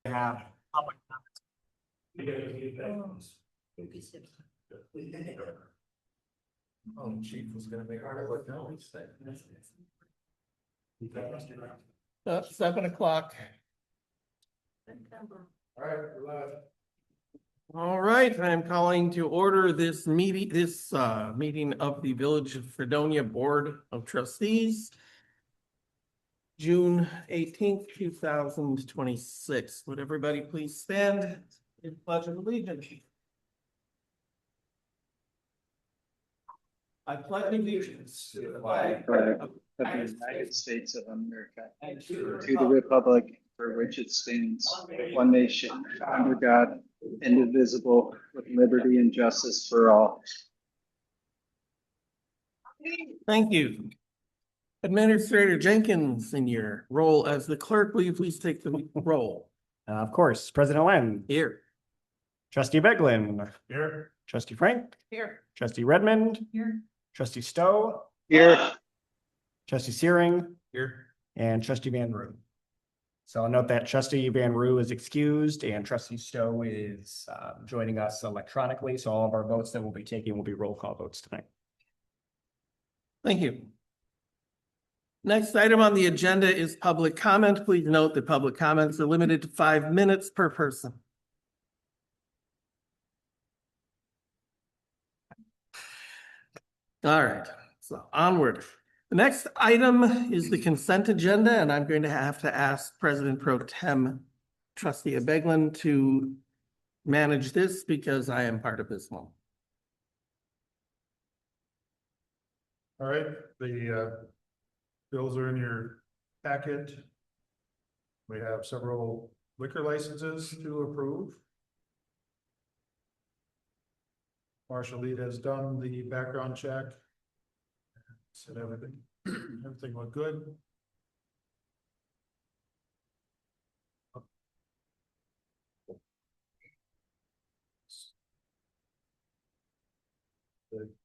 have public Oh, chief was gonna make our look now. 7 o'clock. All right, we're live. All right, I'm calling to order this meeting of the Village of Fredonia Board of Trustees. June 18th, 2026. Would everybody please stand in pledge of allegiance? I pledge allegiance to the flag of the United States of America, and to the republic for which it stands, one nation, under God, indivisible, with liberty and justice for all. Thank you. Administrator Jenkins, in your role as the clerk, will you please take the roll? Of course, President Len. Here. Trustee Beglin. Here. Trustee Frank. Here. Trustee Redmond. Here. Trustee Stowe. Here. Trustee Searing. Here. And Trustee Van Roo. So I'll note that Trustee Van Roo is excused and Trustee Stowe is joining us electronically. So all of our votes that we'll be taking will be roll call votes tonight. Thank you. Next item on the agenda is public comment. Please note that public comments are limited to 5 minutes per person. All right, so onward. The next item is the consent agenda, and I'm going to have to ask President Pro Tem Trustee Beglin to manage this because I am part of this one. All right, the bills are in your packet. We have several liquor licenses to approve. Marshall Lee has done the background check. Said everything looked good.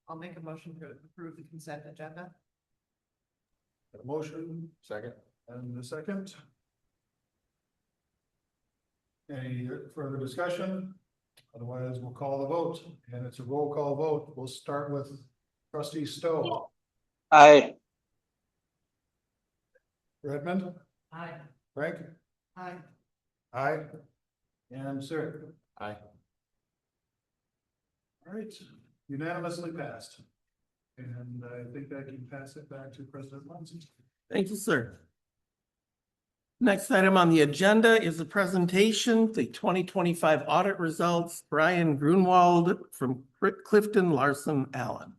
I'll make a motion to approve the consent agenda. A motion. Second. And the second. Any further discussion? Otherwise, we'll call the vote, and it's a roll call vote. We'll start with Trustee Stowe. Aye. Redmond. Aye. Frank. Aye. Aye. And Sir. Aye. All right, unanimously passed. And I think I can pass it back to President Munson. Thank you, sir. Next item on the agenda is a presentation, the 2025 audit results. Brian Grunwald from Clifton Larson Allen.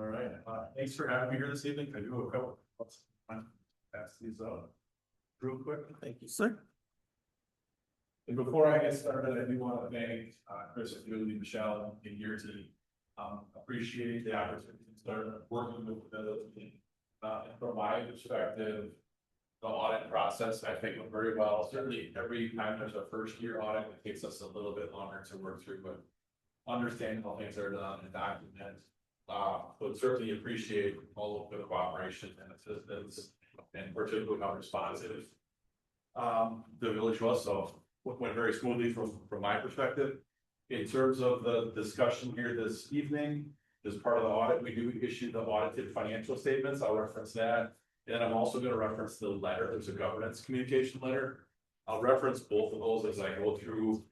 All right, thanks for having me here this evening. I do have a couple. Let's pass these out real quick. Thank you, sir. And before I get started, I do want to thank Chris, Julie, Michelle, and your team. Appreciate the opportunity to start working with the team. From my perspective, the audit process, I think, went very well. Certainly, every time there's a first year audit, it takes us a little bit longer to work through, but understanding how things are done and documented. Would certainly appreciate all of the cooperation and assistance, and particularly how responsive the village was. So it went very smoothly from my perspective. In terms of the discussion here this evening, as part of the audit, we do issue the audited financial statements. I'll reference that. And I'm also going to reference the letter. There's a governance communication letter. I'll reference both of those as I go through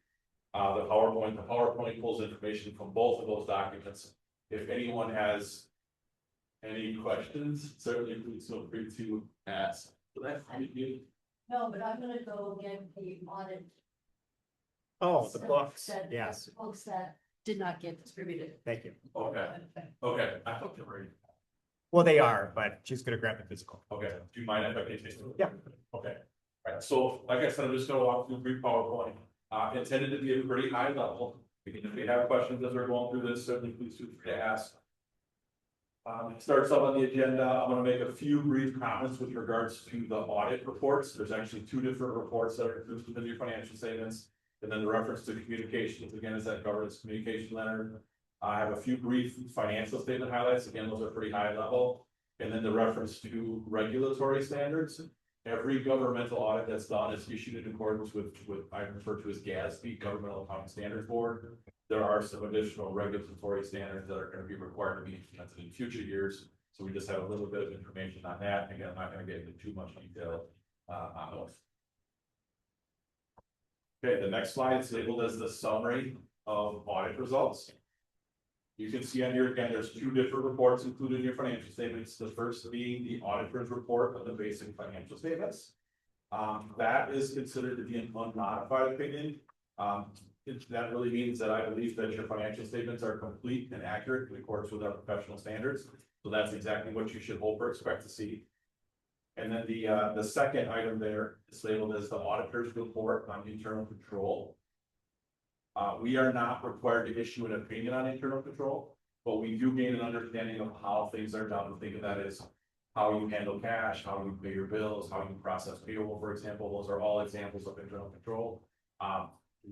the PowerPoint. The PowerPoint pulls information from both of those documents. If anyone has any questions, certainly please feel free to ask. No, but I'm gonna go get the audit. Oh, the books. Yes. Books that did not get distributed. Thank you. Okay. Okay. I thought they were. Well, they are, but she's going to grab the physical. Okay. Do you mind if I can taste it? Yeah. Okay. All right. So, like I said, I'm just going to walk through a brief PowerPoint. Intended to be a pretty high level. If you have questions as we're going through this, certainly please feel free to ask. It starts off on the agenda. I'm going to make a few brief comments with regards to the audit reports. There's actually two different reports that are included within your financial statements. And then the reference to communications, again, is that governance communication letter. I have a few brief financial statement highlights. Again, those are pretty high level. And then the reference to regulatory standards. every governmental audit that's done is issued in accordance with I refer to as GASB, Governmental Accounting Standards Board. There are some additional regulatory standards that are going to be required to be implemented in future years. So we just have a little bit of information on that. Again, I'm not going to get into too much detail on those. Okay, the next slide is labeled as the summary of audit results. You can see on here, again, there's two different reports included in your financial statements. The first being the auditor's report of the basic financial statements. That is considered to be an unmodified opinion. That really means that I believe that your financial statements are complete and accurate in accordance with our professional standards. So that's exactly what you should hope or expect to see. And then the second item there is labeled as the auditor's report on internal control. We are not required to issue an opinion on internal control, but we do gain an understanding of how things are done. Think of that as how you handle cash, how you pay your bills, how you process payroll, for example. Those are all examples of internal control.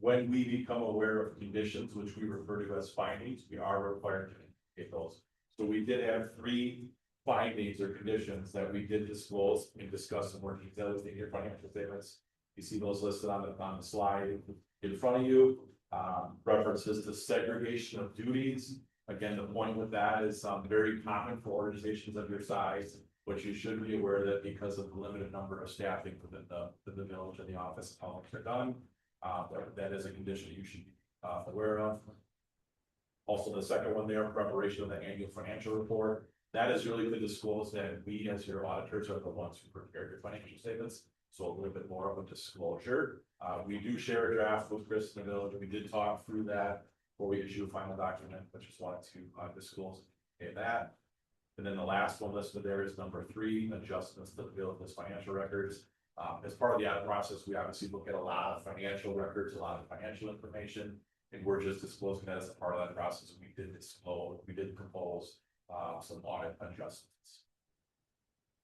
When we become aware of conditions, which we refer to as findings, we are required to indicate those. So we did have 3 findings or conditions that we did disclose and discuss in more detail within your financial statements. You see those listed on the slide in front of you. References to segregation of duties. Again, the point with that is very common for organizations of your size, but you should be aware that because of the limited number of staffing within the village and the office, how things are done. That is a condition you should be aware of. Also, the second one there, preparation of the annual financial report. That is really to disclose that we, as your auditors, are the ones who prepare your financial statements. So a little bit more of a disclosure. We do share a draft with Chris in the village. We did talk through that before we issue a final document, but just wanted to disclose that. And then the last one listed there is number 3, adjustments to the village's financial records. As part of the audit process, we obviously look at a lot of financial records, a lot of financial information, and we're just disclosing that as a part of that process. We did propose some audit adjustments.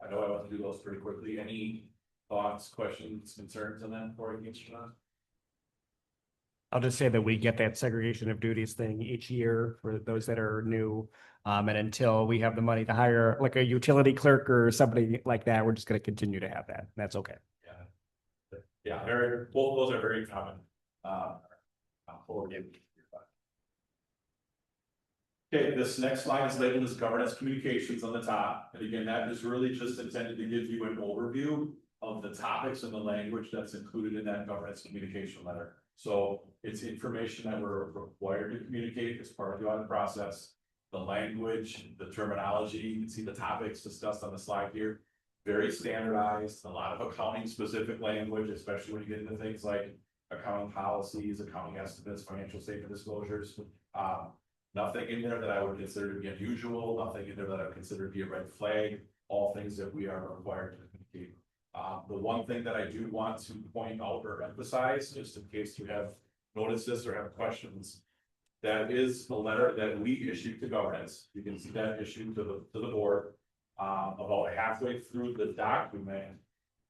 I know I want to do those pretty quickly. Any thoughts, questions, concerns on that before I get you on? I'll just say that we get that segregation of duties thing each year for those that are new. And until we have the money to hire like a utility clerk or somebody like that, we're just going to continue to have that. That's okay. Yeah, both those are very common. Okay, this next slide is labeled as governance communications on the top. And again, that is really just intended to give you an overview of the topics and the language that's included in that governance communication letter. So it's information that we're required to communicate as part of the audit process. The language, the terminology, you can see the topics discussed on the slide here. Very standardized, a lot of accounting specific language, especially when you get into things like accounting policies, accounting estimates, financial statement disclosures. Nothing in there that I would consider to be unusual, nothing in there that I would consider to be a red flag, all things that we are required to communicate. The one thing that I do want to point out or emphasize, just in case you have noticed this or have questions, that is a letter that we issued to governance. You can see that issued to the board. About halfway through the document,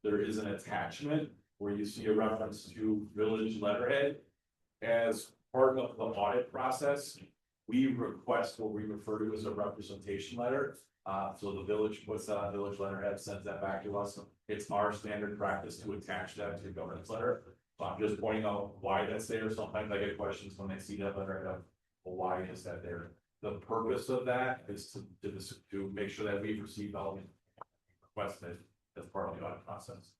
there is an attachment where you see a reference to village letterhead. As part of the audit process, we request what we refer to as a representation letter. So the village puts that on village letterhead, sends that back to us. It's our standard practice to attach that to your governance letter. So I'm just pointing out why that's there. Sometimes I get questions when they see that letterhead of, well, why is that there? The purpose of that is to make sure that we've received all the requested as part of the audit process.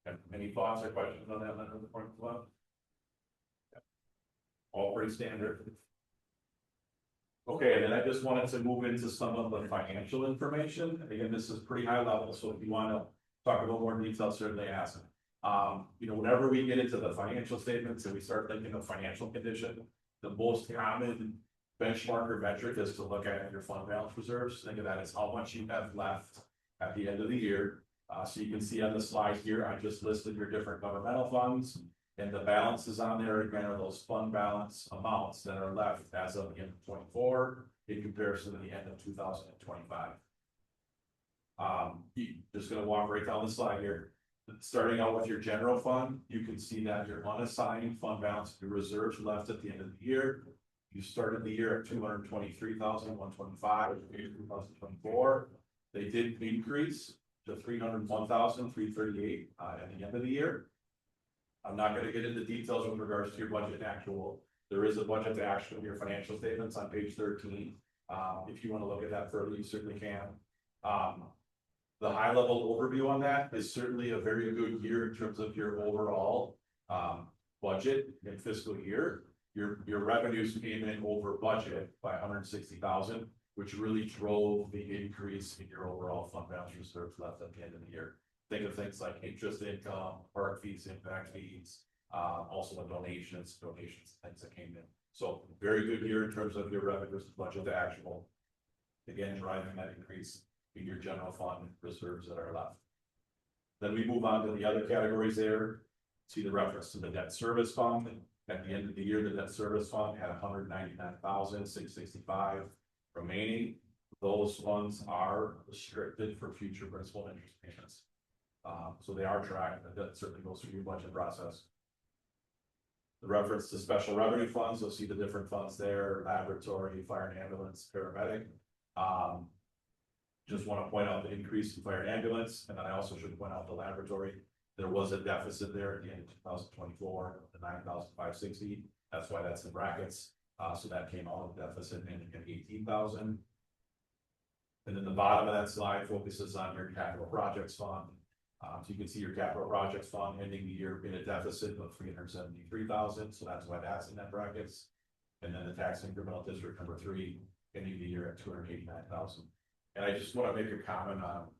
Okay. Any thoughts or questions on that letter before we move on? All pretty standard. Okay, and then I just wanted to move into some of the financial information. Again, this is pretty high level, so if you want to talk a little more detail, certainly ask. Whenever we get into the financial statements and we start thinking of financial condition, the most common benchmark or metric is to look at your fund balance reserves. Think of that as how much you have left at the end of the year. So you can see on the slide here, I just listed your different governmental funds. And the balances on there, again, are those fund balance amounts that are left as of the end of 24 in comparison to the end of 2025. Just going to walk right down the slide here. Starting out with your general fund, you can see that your unassigned fund balance, your reserves left at the end of the year. You started the year at 223,125 in 2024. They did increase to $301,338 at the end of the year. I'm not gonna get into details with regards to your budget and actual. There is a budget to actual in your financial statements on page 13. If you wanna look at that further, you certainly can. The high level overview on that is certainly a very good year in terms of your overall budget and fiscal year. Your revenues came in over budget by 160,000, which really drove the increase in your overall fund balance reserves left at the end of the year. Think of things like interest income, park fees, impact fees, also the donations, things that came in. So very good year in terms of your revenues, budget to actual. Again, driving that increase in your general fund reserves that are left. Then we move on to the other categories there. See the reference to the debt service fund. At the end of the year, the debt service fund had 199,665 remaining. Those funds are restricted for future principal and interest payments. So they are tracked, and that certainly goes through your budget process. The reference to special revenue funds, you'll see the different funds there: laboratory, fire and ambulance, paramedic. Just want to point out the increase in fire and ambulance, and then I also should point out the laboratory. There was a deficit there at the end of 2024, the 9,560. That's why that's in brackets. So that came out of deficit and 18,000. And then the bottom of that slide focuses on your capital projects fund. So you can see your capital projects fund ending the year in a deficit of 373,000. So that's why that's in that brackets. And then the tax incremental district number 3 ending the year at 289,000. And I just want to make a comment on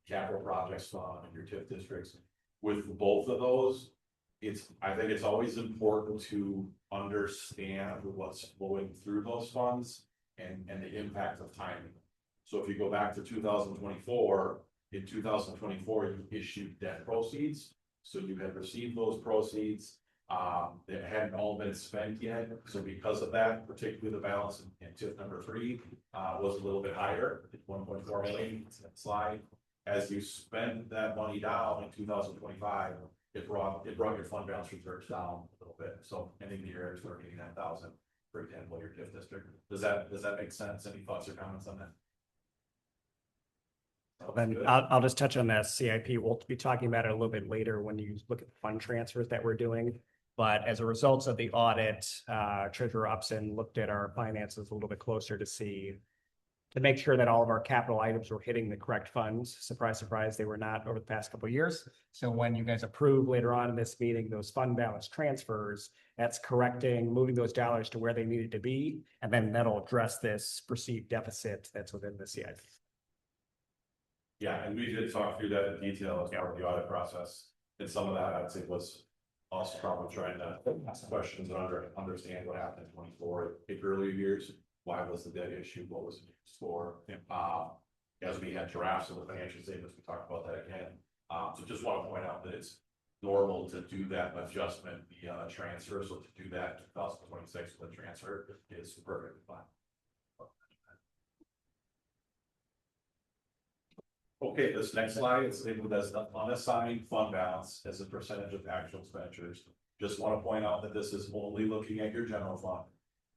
capital projects fund and your TIF districts. With both of those, I think it's always important to understand what's flowing through those funds and the impact of timing. So if you go back to 2024, in 2024, you issued debt proceeds. So you had received those proceeds. They hadn't all been spent yet. So because of that, particularly the balance in TIF number 3 was a little bit higher, 1.4 million slide. As you spend that money down in 2025, it brought your fund balance reserves down a little bit. So ending the year at 289,000, for example, your TIF district. Does that make sense? Any thoughts or comments on that? Well, then I'll just touch on that CIP. We'll be talking about it a little bit later when you look at the fund transfers that we're doing. But as a result of the audit, Treasurer Upson looked at our finances a little bit closer to make sure that all of our capital items were hitting the correct funds. Surprise, surprise, they were not over the past couple of years. So when you guys approve later on in this meeting, those fund balance transfers, that's correcting, moving those dollars to where they needed to be. And then that'll address this perceived deficit that's within the CIP. Yeah, and we did talk through that in detail as part of the audit process. And some of that, I'd say, was also probably trying to ask questions and understand what happened in 24 in earlier years. Why was the debt issue? What was it used for? As we had drafts of the financial statements, we talked about that again. So just want to point out that it's normal to do that adjustment via a transfer. So to do that in 2026 with a transfer is perfectly fine. Okay, this next slide is labeled as the unassigned fund balance as a percentage of actual expenditures. Just want to point out that this is only looking at your general fund.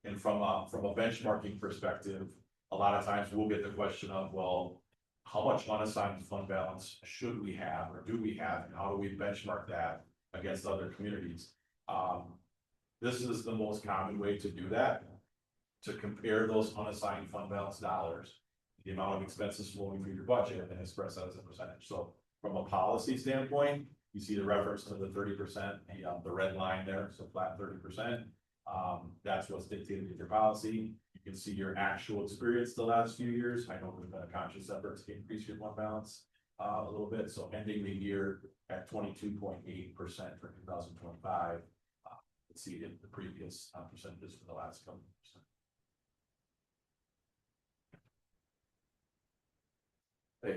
And from a benchmarking perspective, a lot of times we'll get the question of, well, how much unassigned fund balance should we have or do we have, and how do we benchmark that against other communities? This is the most common way to do that, to compare those unassigned fund balance dollars, the amount of expenses flowing through your budget, and express that as a percentage. So from a policy standpoint, you see the reference to the 30%, the red line there, so flat 30%. That's what's dictated in your policy. You can see your actual experience the last few years. I know there's been a conscious effort to increase your fund balance a little bit. So ending the year at 22.8% for 2025 exceeded the previous percentages for the last couple of years.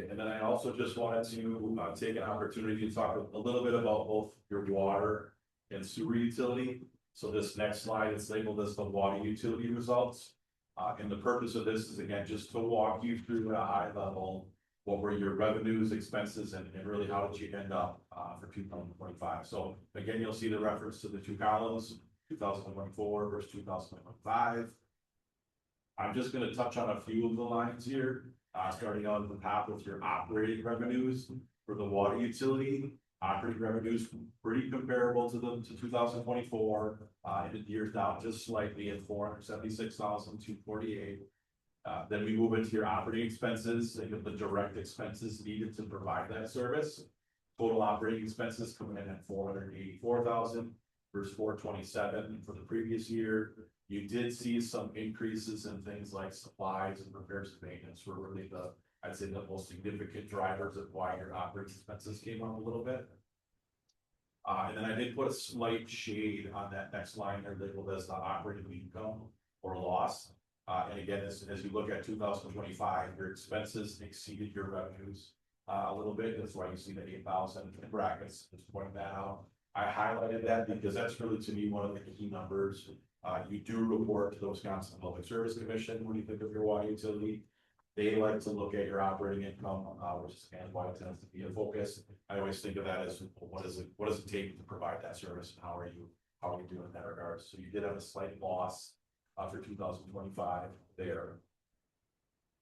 And then I also just wanted to take an opportunity to talk a little bit about both your water and sewer utility. So this next slide is labeled as the water utility results. And the purpose of this is, again, just to walk you through at a high level what were your revenues, expenses, and really how did you end up for 2025. So again, you'll see the reference to the two columns, 2024 versus 2025. I'm just going to touch on a few of the lines here. Starting on the top with your operating revenues for the water utility. Operating revenues pretty comparable to the, to 2024. Ended the year down just slightly at 476,248. Then we move into your operating expenses, think of the direct expenses needed to provide that service. Total operating expenses coming in at 484,000 versus 427 for the previous year. You did see some increases in things like supplies and repairs and maintenance were really the, I'd say, the most significant drivers of why your operating expenses came up a little bit. And then I did put a slight shade on that next line there labeled as the operating income or loss. And again, as you look at 2025, your expenses exceeded your revenues a little bit. That's why you see the 8,000 in brackets, just pointing that out. I highlighted that because that's really, to me, one of the key numbers. You do report to the Wisconsin Public Service Commission when you think of your water utility. They like to look at your operating income, which is kind of why it tends to be a focus. I always think of that as what does it take to provide that service, and how are you doing in that regard? So you did have a slight loss for 2025 there.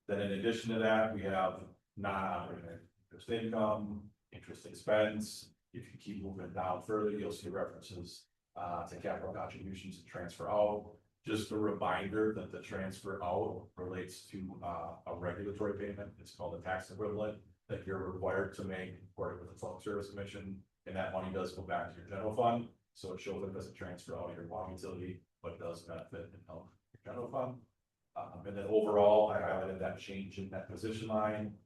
Then in addition to that, we have non-operating interest income, interest expense. If you keep moving down further, you'll see references to capital contributions and transfer out. Just a reminder that the transfer out relates to a regulatory payment. It's called a tax equivalent that you're required to make according to the Public Service Commission, and that money does go back to your general fund. So it shows up as a transfer out of your water utility, but does benefit and help your general fund. And then overall, I highlighted that change in that position line.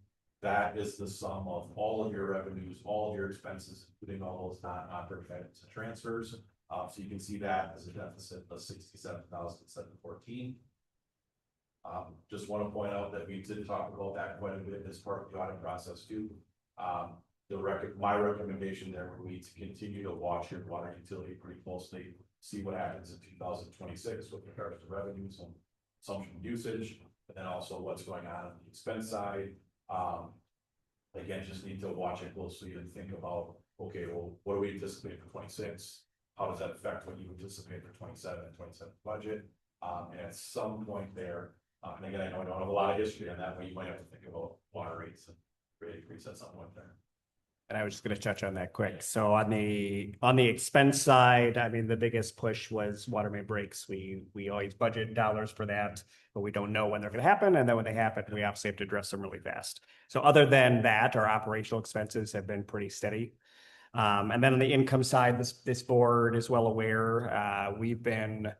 That is the sum of all of your revenues, all of your expenses, including all those non-operating items and transfers. So you can see that as a deficit of 67,714. Just want to point out that we did talk about that quite a bit as part of the audit process too. My recommendation there would be to continue to watch your water utility pretty closely, see what happens in 2026 with regards to revenues and consumption usage, and then also what's going on the expense side. Again, just need to watch it closely and think about, okay, well, what do we anticipate for 26? How does that affect what you anticipate for 27 and 27 budget? And at some point there, and again, I know I don't have a lot of history on that, but you might have to think about water rates and rate increase at some point there. And I was just going to touch on that quick. So on the expense side, I mean, the biggest push was water main breaks. We always budget dollars for that, but we don't know when they're going to happen. And then when they happen, we obviously have to address them really fast. So other than that, our operational expenses have been pretty steady. And then on the income side, this board is well aware. We've been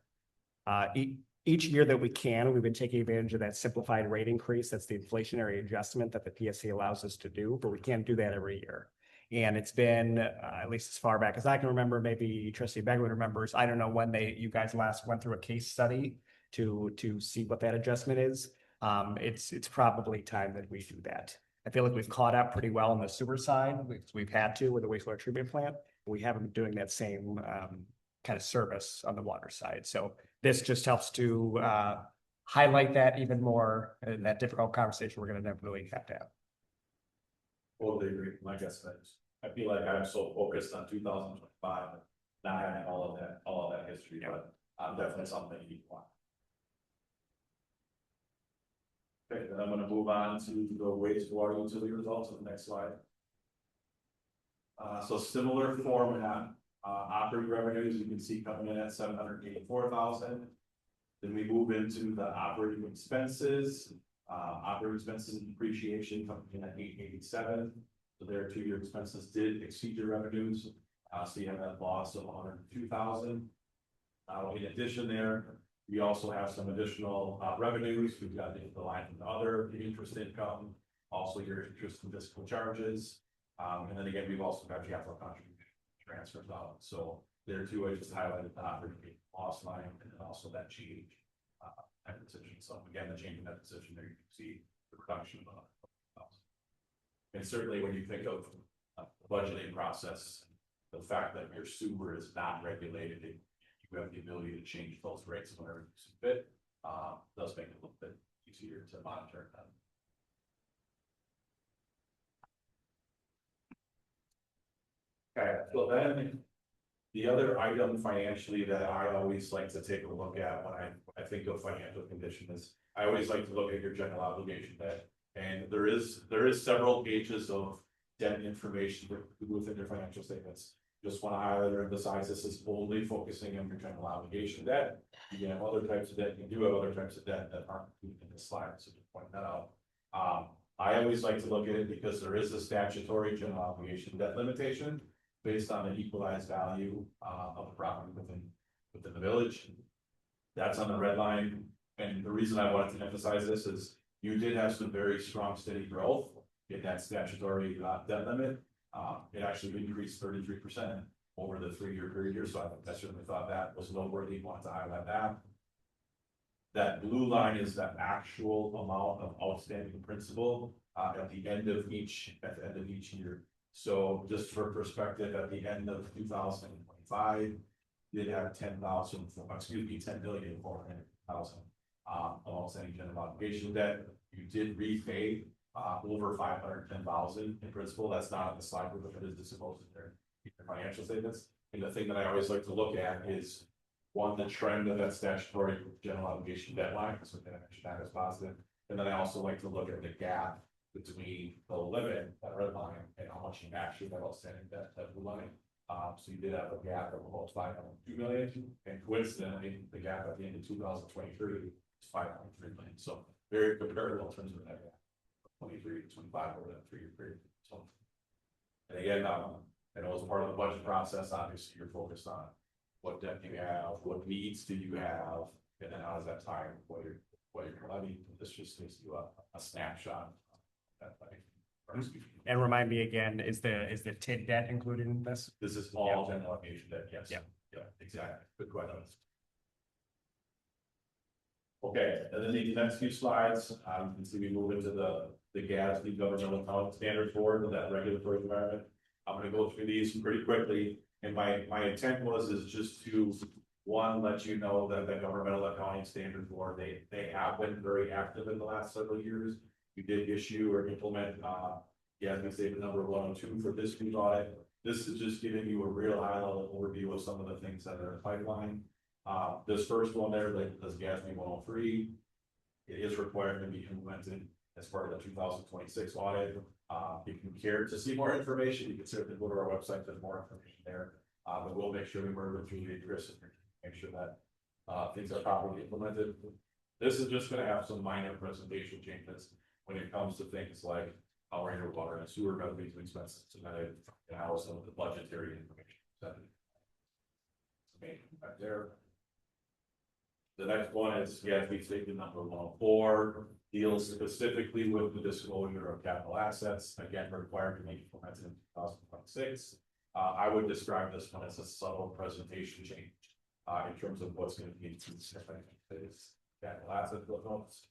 each year that we can, we've been taking advantage of that simplified rate increase. That's the inflationary adjustment that the PSC allows us to do, but we can't do that every year. And it's been, at least as far back as I can remember, maybe Trustee Begwin remembers, I don't know when you guys last went through a case study to see what that adjustment is. It's probably time that we do that. I feel like we've caught up pretty well on the sewer side. We've had to with the wastewater treatment plant. We haven't been doing that same kind of service on the water side. So this just helps to highlight that even more in that difficult conversation we're going to definitely have to have. Totally agree. Like I said, I feel like I'm so focused on 2025, not having all of that history, but definitely something you need to watch. Okay, then I'm going to move on to the wastewater utility results on the next slide. So similar format, operating revenues you can see coming in at 784,000. Then we move into the operating expenses. Operating expenses and depreciation coming in at 887. So their 2-year expenses did exceed your revenues. So you have that loss of 102,000. In addition there, we also have some additional revenues. We've got the line from the other, the interest income, also your interest and fiscal charges. And then again, we've also got capital contribution transfers out. So there too, I just highlighted the operating loss line and then also that change. Position. So again, the change in that position there, you can see the reduction of and certainly when you think of the budgeting process, the fact that your sewer is not regulated, you have the ability to change those rates whenever you see fit, does make it a little bit easier to monitor them. Okay, so then the other item financially that I always like to take a look at when I think of financial condition is I always like to look at your general obligation debt. And there is several pages of debt information within their financial statements. Just want to highlight or emphasize, this is only focusing on your general obligation debt. You can have other types of debt, you do have other types of debt that aren't included in this slide, so just point that out. I always like to look at it because there is a statutory general obligation debt limitation based on the equalized value of the property within the village. That's on the red line, and the reason I wanted to emphasize this is you did have some very strong steady growth in that statutory debt limit. It actually increased 33% over the 3-year period here, so I certainly thought that was noteworthy. Wanted to highlight that. That blue line is that actual amount of outstanding principal at the end of each year. So just for perspective, at the end of 2025, did have 10,400,000 of outstanding general obligation debt. You did repay over 510,000 in principal. That's not on the slide, but it is disclosed in their financial statements. And the thing that I always like to look at is one, the trend of that statutory general obligation debt line, so I mentioned that as positive. And then I also like to look at the gap between the limit, that red line, and how much you actually have outstanding debt, that blue line. So you did have a gap of almost 5.2 million, and coincidentally, the gap at the end of 2023 is 5.3 million. So very comparable in terms of that gap, 23 to 25 over that 3-year period. So, and again, I know as part of the budget process, obviously you're focused on what debt do you have, what needs do you have, and then how does that tie with what you're levying. This just gives you a snapshot of that levy. And remind me again, is the TID debt included in this? This is all general obligation debt, yes. Yeah. Yeah, exactly. Good question. Okay, and then the next few slides, you can see we move into the GASB governmental accounting standards board of that regulatory environment. I'm gonna go through these pretty quickly, and my intent is just to, one, let you know that the governmental accounting standards board, they have been very active in the last several years. We did issue or implement GASB statement number 102 for this new audit. This is just giving you a real high level overview of some of the things that are in the pipeline. This first one there, like this GASB 103, it is required to be implemented as part of the 2026 audit. If you care to see more information, you can certainly go to our website, there's more information there. But we'll make sure we work with Julie and Chris and make sure that things are properly implemented. This is just gonna have some minor presentation changes when it comes to things like how are your water and sewer revenues and expenses submitted, and how some of the budgetary information presented. Right there. The next one is GASB statement number 104, deals specifically with the disclosure of capital assets, again required to be implemented in 2026. I would describe this one as a subtle presentation change in terms of what's going to be in this capital asset notes.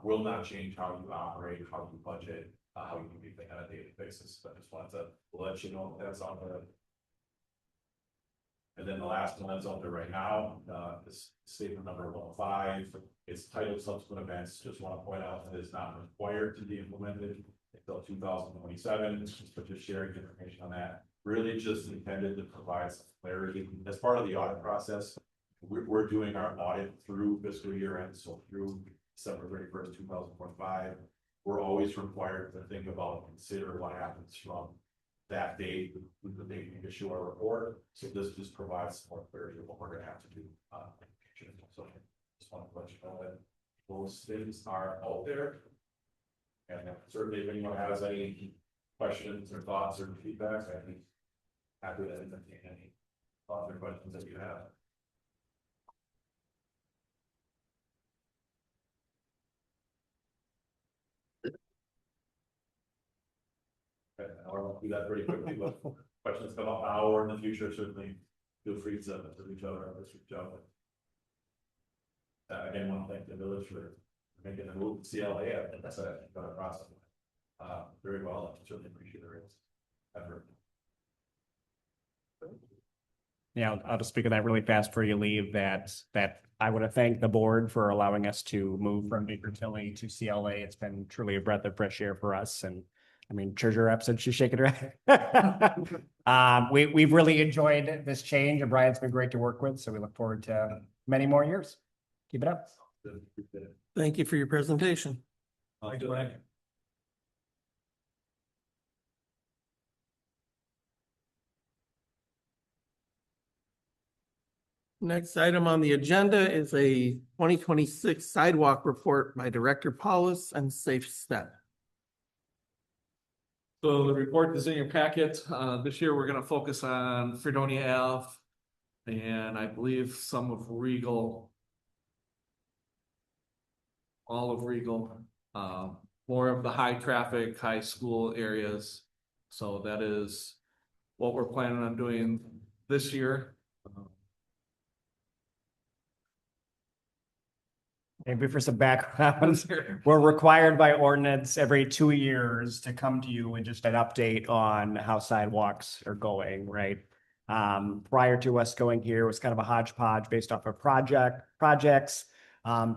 Will not change how you operate, how you budget, how you do anything on a daily basis. But I just wanted to let you know that's on there. And then the last one that's on there right now, this statement number 105, it's titled subsequent events. Just want to point out that it's not required to be implemented until 2027. Just sharing information on that. Really just intended to provide some clarity as part of the audit process. We're doing our audit through fiscal year end, so through December 31st, 2025. We're always required to think about and consider what happens from that date with the date we issue our report. So this just provides more clarity of what we're gonna have to do. So just want to let you know that those things are out there. And certainly if anyone has any questions or thoughts or feedback, I'd be happy to entertain any thoughts or questions that you have. Okay, I'll do that pretty quickly, but questions come up now or in the future, certainly feel free to reach out or reach out. Again, want to thank the village for making the move to CLA. I think that's a process. Very well, I certainly appreciate the effort. Yeah, I'll just speak of that really fast before you leave, that I want to thank the board for allowing us to move from Baker Tilly to CLA. It's been truly a breath of fresh air for us. And I mean, Treasurer Epson, she's shaking her head. We've really enjoyed this change, and Brian's been great to work with. So we look forward to many more years. Keep it up. Thank you for your presentation. Thank you. Next item on the agenda is a 2026 sidewalk report by Director Paulus and Safe Step. So the report is in your packet. This year, we're gonna focus on Fredonia Ave and I believe some of Regal. All of Regal, more of the high traffic, high school areas. So that is what we're planning on doing this year. Maybe for some background, we're required by ordinance every 2 years to come to you with just an update on how sidewalks are going, right? Prior to us going here, it was kind of a hodgepodge based off of projects.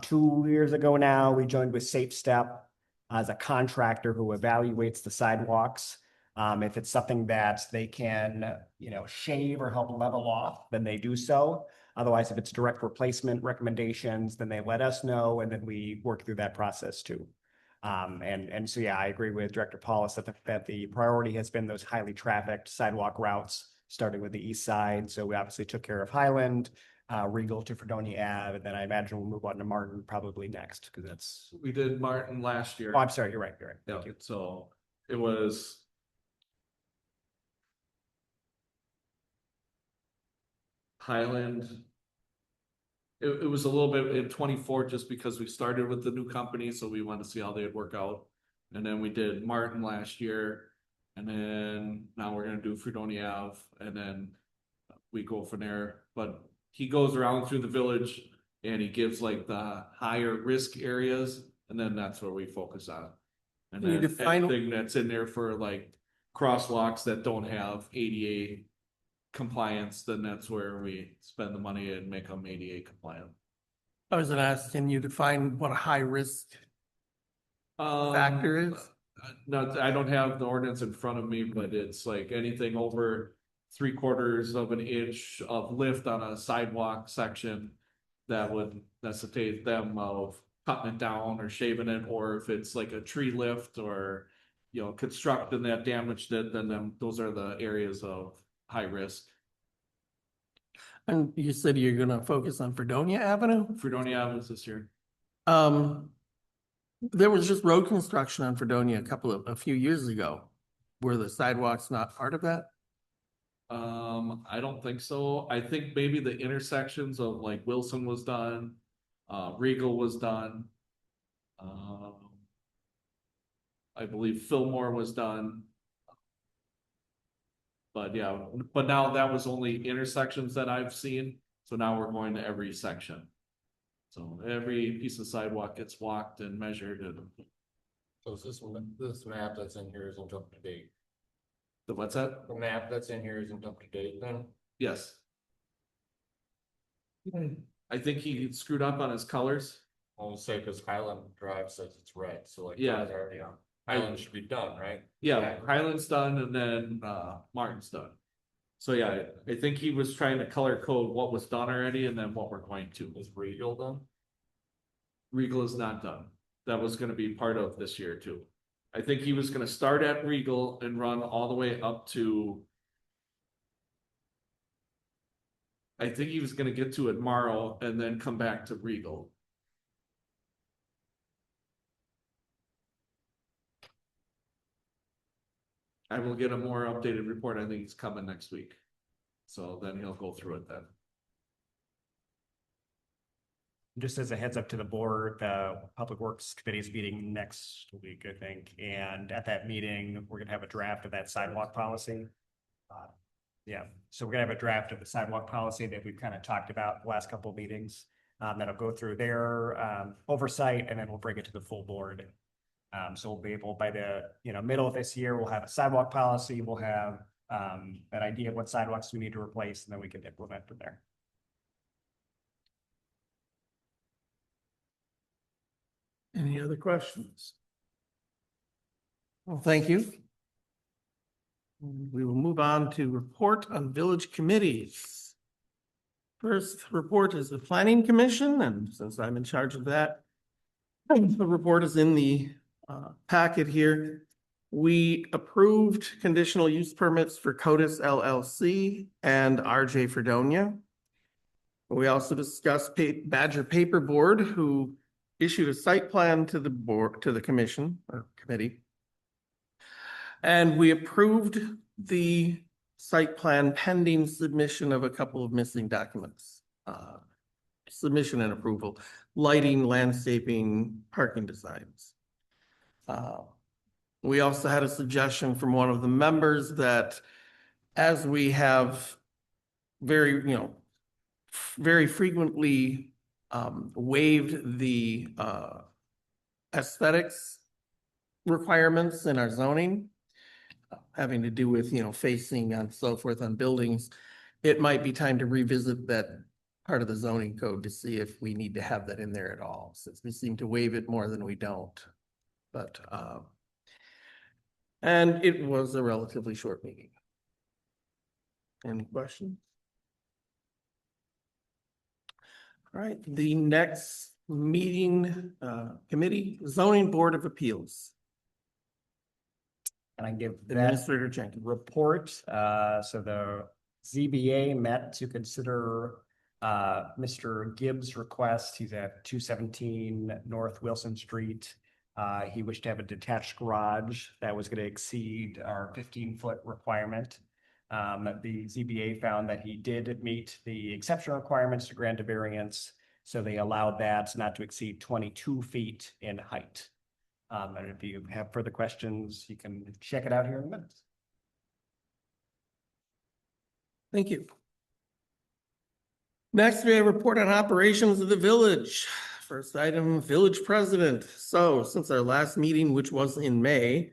2 years ago now, we joined with Safe Step as a contractor who evaluates the sidewalks. If it's something that they can, shave or help level off, then they do so. Otherwise, if it's direct replacement recommendations, then they let us know, and then we work through that process too. And so, yeah, I agree with Director Paulus that the priority has been those highly trafficked sidewalk routes, starting with the east side. So we obviously took care of Highland, Regal to Fredonia Ave, and then I imagine we'll move on to Martin probably next, because that's, We did Martin last year. oh, I'm sorry, you're right. Yeah, Thank you. so it was. Highland. It was a little bit in 24 just because we started with the new company, so we wanted to see how they'd work out. And then we did Martin last year, and then now we're gonna do Fredonia Ave, and then we go from there. But he goes around through the village and he gives like the higher risk areas, and then that's where we focus on. And Can you then define- anything that's in there for like crosswalks that don't have ADA compliance, then that's where we spend the money and make them ADA compliant. I was gonna ask, can you define what a high risk factor is? No, I don't have the ordinance in front of me, but it's like anything over 3/4 of an inch of lift on a sidewalk section that would necessitate them of cutting it down or shaving it, or if it's like a tree lift or, construction that damaged it, then those are the areas of high risk. And you said you're gonna focus on Fredonia Avenue? Fredonia Ave is this year. There was just road construction on Fredonia a few years ago. Were the sidewalks not part of that? I don't think so. I think maybe the intersections of like Wilson was done, Regal was done. I believe Fillmore was done. But yeah, but now that was only intersections that I've seen, so now we're going to every section. So every piece of sidewalk gets walked and measured and. So this map that's in here isn't up to date. The what's that? The map that's in here isn't up to date then? Yes. I think he screwed up on his colors. I'll say because Highland Drive says it's red, so like. Yeah. it's already on. Highland should be done, right? Yeah, Highland's done and then Martin's done. So yeah, I think he was trying to color code what was done already and then what we're going to. Is Regal done? Regal is not done. That was gonna be part of this year too. I think he was gonna start at Regal and run all the way up to. I think he was gonna get to it Morrow and then come back to Regal. I will get a more updated report. I think he's coming next week. So then he'll go through it then. Just as a heads up to the board, the Public Works Committee is meeting next week, I think. And at that meeting, we're gonna have a draft of that sidewalk policy. Yeah, so we're gonna have a draft of the sidewalk policy that we've kind of talked about the last couple of meetings. That'll go through their oversight, and then we'll bring it to the full board. So we'll be able, by the middle of this year, we'll have a sidewalk policy, we'll have an idea of what sidewalks we need to replace, and then we can implement from there. Any other questions? Well, thank you. We will move on to report on village committees. First report is the Planning Commission, and since I'm in charge of that, the report is in the packet here. We approved conditional use permits for Codis LLC and RJ Fredonia. We also discussed Badger Paperboard, who issued a site plan to the board, to the commission or committee. And we approved the site plan pending submission of a couple of missing documents. Submission and approval, lighting, landscaping, parking designs. We also had a suggestion from one of the members that as we have very frequently waived the aesthetics requirements in our zoning, having to do with, facing and so forth on buildings, it might be time to revisit that part of the zoning code to see if we need to have that in there at all, since we seem to waive it more than we don't. But, and it was a relatively short meeting. Any questions? All right, the next meeting, committee, Zoning Board of Appeals. And I give that Administrator Jenkins. report. So the ZBA met to consider Mr. Gibbs' request. He's at 217 North Wilson Street. He wished to have a detached garage that was going to exceed our 15-foot requirement. The ZBA found that he did meet the exception requirements to grant a variance, so they allowed that not to exceed 22 feet in height. And if you have further questions, you can check it out here in a minute. Thank you. Next, we have a report on operations of the village. First item, village president. So since our last meeting, which was in May,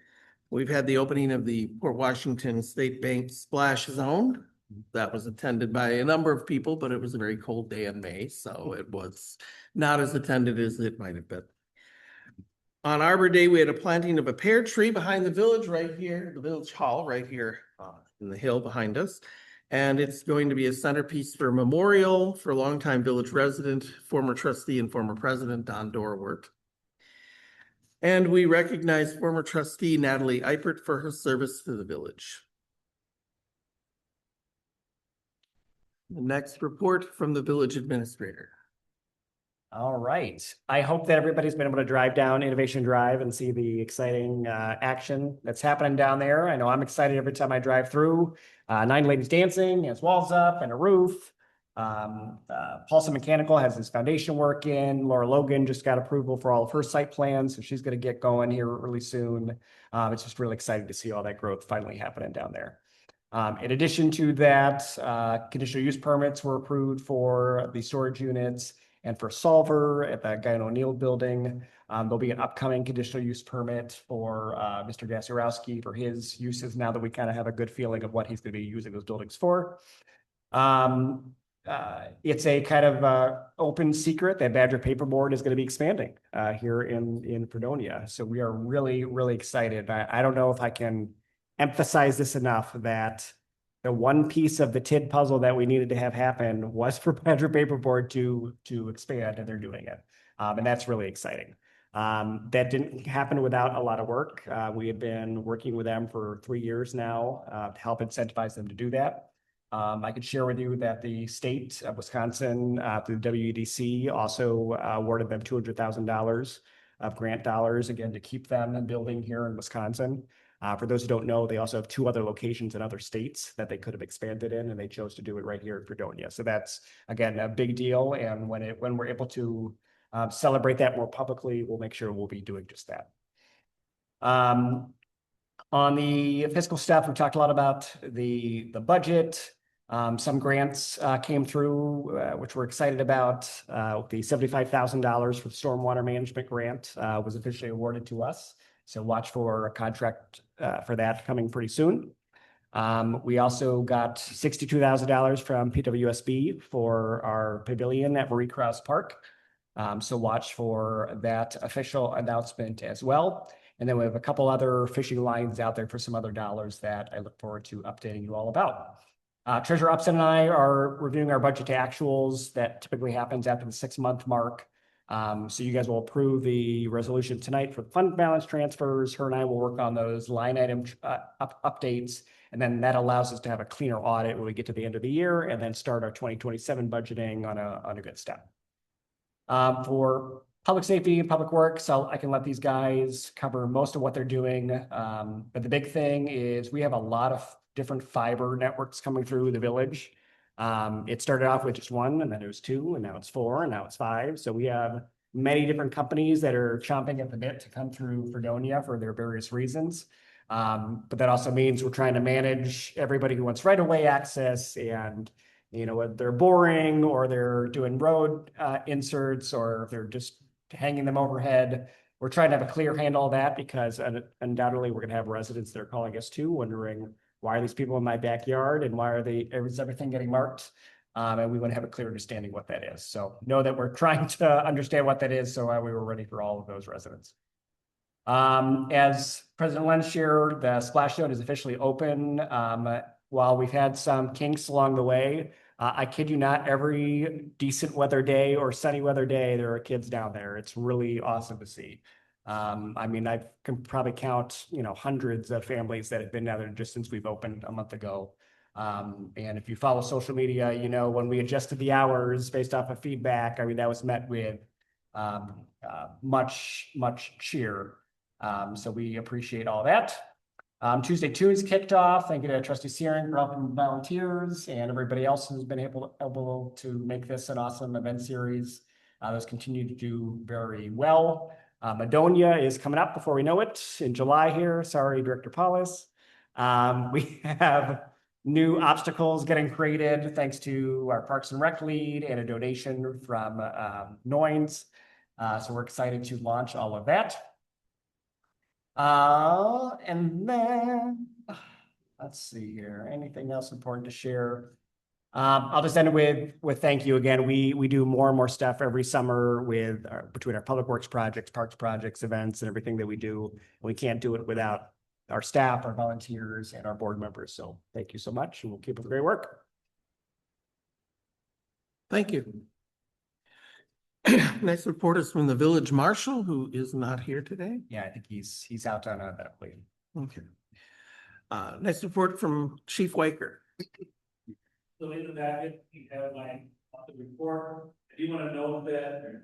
we've had the opening of the Port Washington State Bank Splash Zone. That was attended by a number of people, but it was a very cold day in May, so it was not as attended as it might have been. On Arbor Day, we had a planting of a pear tree behind the village right here, the village hall right here in the hill behind us. And it's going to be a centerpiece for a memorial for longtime village resident, former trustee and former president Don Dorwart. And we recognize former trustee Natalie Eipert for her service to the village. The next report from the village administrator. All right. I hope that everybody's been able to drive down Innovation Drive and see the exciting action that's happening down there. I know I'm excited every time I drive through. 9 ladies dancing, has walls up and a roof. Paulson Mechanical has his foundation work in. Laura Logan just got approval for all of her site plans, so she's going to get going here really soon. It's just really exciting to see all that growth finally happening down there. In addition to that, conditional use permits were approved for the storage units and for Solver at the Guy and O'Neill building. There'll be an upcoming conditional use permit for Mr. Gasurowski for his uses now that we kind of have a good feeling of what he's going to be using those buildings for. It's a kind of open secret that Badger Paperboard is going to be expanding here in Fredonia. So we are really, really excited. I don't know if I can emphasize this enough that the one piece of the TID puzzle that we needed to have happen was for Badger Paperboard to expand, and they're doing it. And that's really exciting. That didn't happen without a lot of work. We have been working with them for 3 years now to help incentivize them to do that. I could share with you that the state of Wisconsin, through the WEDC, also awarded them $200,000 of grant dollars, again, to keep them building here in Wisconsin. For those who don't know, they also have 2 other locations in other states that they could have expanded in, and they chose to do it right here in Fredonia. So that's, again, a big deal. And when we're able to celebrate that more publicly, we'll make sure we'll be doing just that. On the fiscal stuff, we talked a lot about the budget. Some grants came through, which we're excited about. The $75,000 for the stormwater management grant was officially awarded to us. So watch for a contract for that coming pretty soon. We also got $62,000 from PWSB for our pavilion at Marie Krause Park. So watch for that official announcement as well. And then we have a couple other fishing lines out there for some other dollars that I look forward to updating you all about. Treasurer Upson and I are reviewing our budget to actuals. That typically happens after the 6-month mark. So you guys will approve the resolution tonight for fund balance transfers. Her and I will work on those line item updates. And then that allows us to have a cleaner audit when we get to the end of the year and then start our 2027 budgeting on a good step. For public safety and public works, I can let these guys cover most of what they're doing. But the big thing is we have a lot of different fiber networks coming through the village. It started off with just one, and then it was two, and now it's four, and now it's five. So we have many different companies that are chomping at the bit to come through Fredonia for their various reasons. But that also means we're trying to manage everybody who wants right-of-way access and, you know, whether they're boring or they're doing road inserts or if they're just hanging them overhead. We're trying to have a clear handle of that because undoubtedly we're going to have residents that are calling us too, wondering why are these people in my backyard and why is everything getting marked? And we want to have a clear understanding what that is. So know that we're trying to understand what that is. So we were ready for all of those residents. As President Lynch shared, the splash zone is officially open. While we've had some kinks along the way, I kid you not, every decent weather day or sunny weather day, there are kids down there. It's really awesome to see. I mean, I can probably count, you know, hundreds of families that have been down there just since we've opened a month ago. And if you follow social media, you know, when we adjusted the hours based off of feedback, I mean, that was met with much cheer. So we appreciate all that. Tuesday 2 is kicked off. Thank you to Trustee Searing for helping volunteers and everybody else who's been able to make this an awesome event series. Those continue to do very well. Madonia is coming up before we know it in July here. Sorry, Director Paulus. We have new obstacles getting created thanks to our Parks and Rec lead and a donation from Noines. So we're excited to launch all of that. And then let's see here. Anything else important to share? I'll just end with thank you again. We do more and more stuff every summer with between our public works projects, parks projects, events, and everything that we do. We can't do it without our staff, our volunteers, and our board members. So thank you so much, and we'll keep up the great work. Thank you. Next report is from the village marshal, who is not here today. Yeah, I think he's out on a medical leave. Okay. Next report from Chief Waker. So in the packet, you have my monthly report. If you want to know that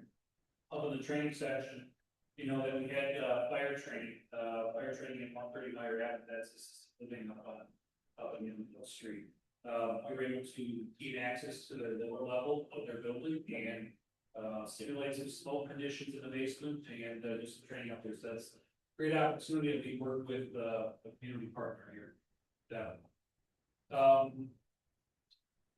up in the training session, you know that we had fire training at 130 Meyer Ave. That's assisted living up in Middle Street. We were able to gain access to the lower level of their building and simulate some smoke conditions in the basement and do some training up there. So that's a great opportunity to be work with a community partner here.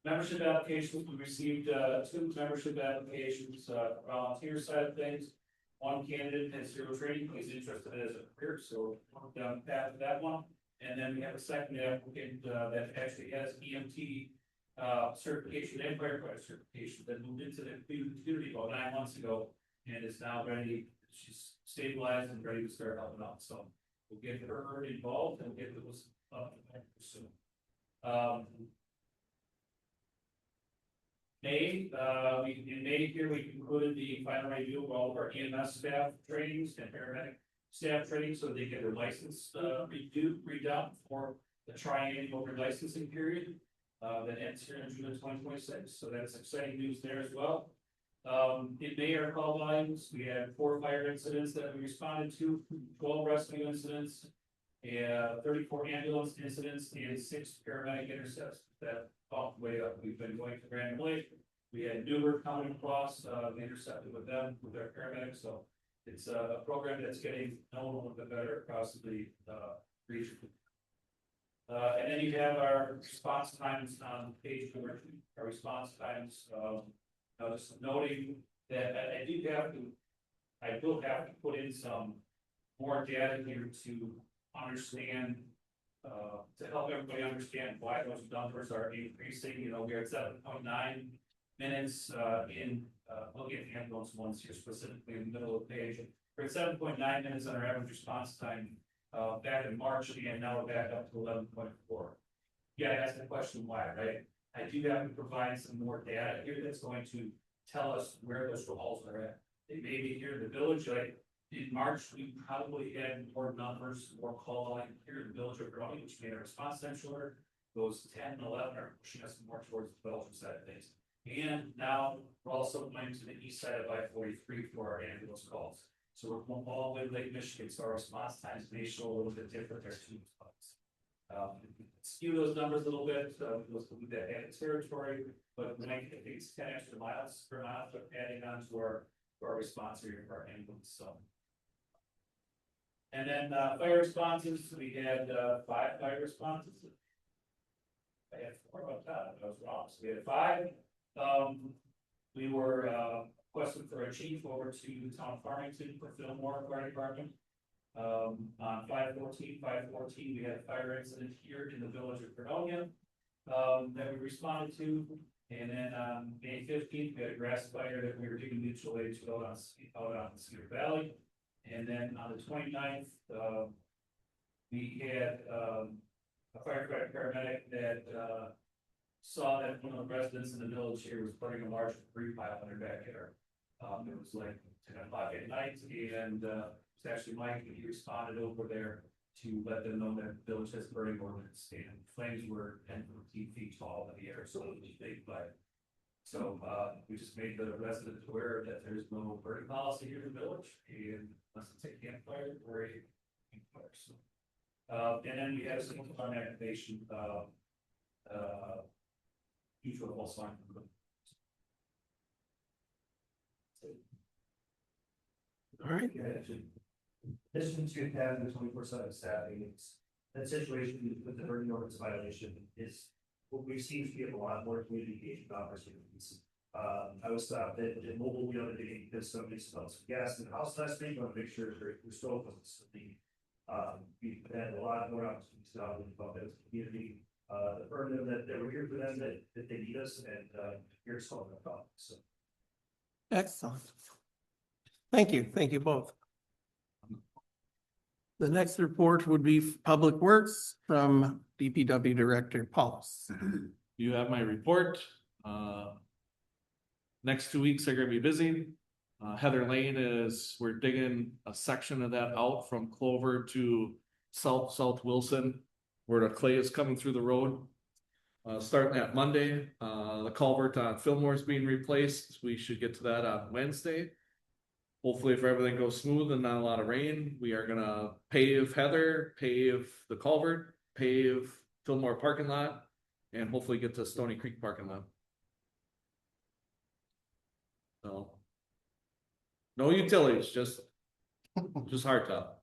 Membership applications, we received two membership applications, volunteer side of things. One candidate has zero training, he's interested as a career, so down the path of that one. And then we have a second applicant that actually has EMT certification and firefighter certification that moved into the community about 9 months ago and is now ready. She's stabilized and ready to start helping out. So we'll get her involved and we'll get those soon. In May here, we concluded the final review of all of our EMS staff trainings and paramedic staff training so they get their license redone for the triennial relicensing period that ends here in June of 2026. So that's exciting news there as well. In May, our call volumes, we had 4 fire incidents that we responded to, 12 rescue incidents, and 34 ambulance incidents, and 6 paramedic intercepts. That bumped way up. We've been going to Grand Lake. We had Newburgh coming across, we intercepted with them, with our paramedics. So it's a program that's getting known a little bit better across the region. And then you have our response times on page 2. Our response times, just noting that I will have to put in some more data here to understand, to help everybody understand why those numbers are increasing. You know, we're at 7.9 minutes in looking at the ambulance ones here specifically in the middle of the page. We're at 7.9 minutes on our average response time back in March, and now we're back up to 11.4. Yeah, ask the question why, right? I do have to provide some more data here that's going to tell us where those calls are at. They may be here in the village, like in March, we probably had more numbers, more call volume here in the village of Growing, which made our response time shorter. Those 10 and 11 are pushing us more towards the Belgian side of things. And now we're also going to the east side of I-43 for our ambulance calls. So we're going all the way to Lake Michigan, so our response times may show a little bit different there too. Skew those numbers a little bit, let's move that added territory, but when I think it's 10 extra miles per mile, but adding on to our response area for our ambulance, so. And then, fire responses, we had, 5 fire responses. I had 4 about that, I was wrong, so we had 5, we were, requesting for a chief over to the town of Farmington for Fillmore Fire Department. On 5/14, we had a fire incident here in the village of Fredonia, that we responded to. And then on May 15th, we had a grass fire that we were doing mutual aid to out on Cedar Valley. And then on the 29th, we had, a firefighter paramedic that, saw that one of the residents in the village here was putting a large debris pile in their backyard. It was like 10 o'clock at night, and, it's actually Mike, and he responded over there to let them know that the village has burning ordinance, and flames were 10 to 15 feet tall in the air, so it was big, but. So, we just made the residents aware that there's no burning policy here in the village, and unless it's a campfire or a campfire, so. And then we had a single time activation, mutual false line. All right. This one should have the 24/7 staffing. It's that situation with the burning ordinance violation is what we've seen to be a lot more community engagement opportunities. I was stopped at mobile the other day because somebody smelled some gas in the house last week. I want to make sure we're still something. We've had a lot more opportunities now about the community. The burden that we're here for them, that they need us, and here's all the problem. So. Excellent. Thank you both. The next report would be Public Works from DPW Director Paulus. You have my report. Next 2 weeks are gonna be busy. Heather Lane we're digging a section of that out from Clover to South Wilson, where the clay is coming through the road. Starting that Monday, the culvert on Fillmore is being replaced. We should get to that on Wednesday. Hopefully, if everything goes smooth and not a lot of rain, we are gonna pave Heather, pave the culvert, pave Fillmore parking lot, and hopefully get to Stony Creek parking lot. So. No utilities, just hardtop.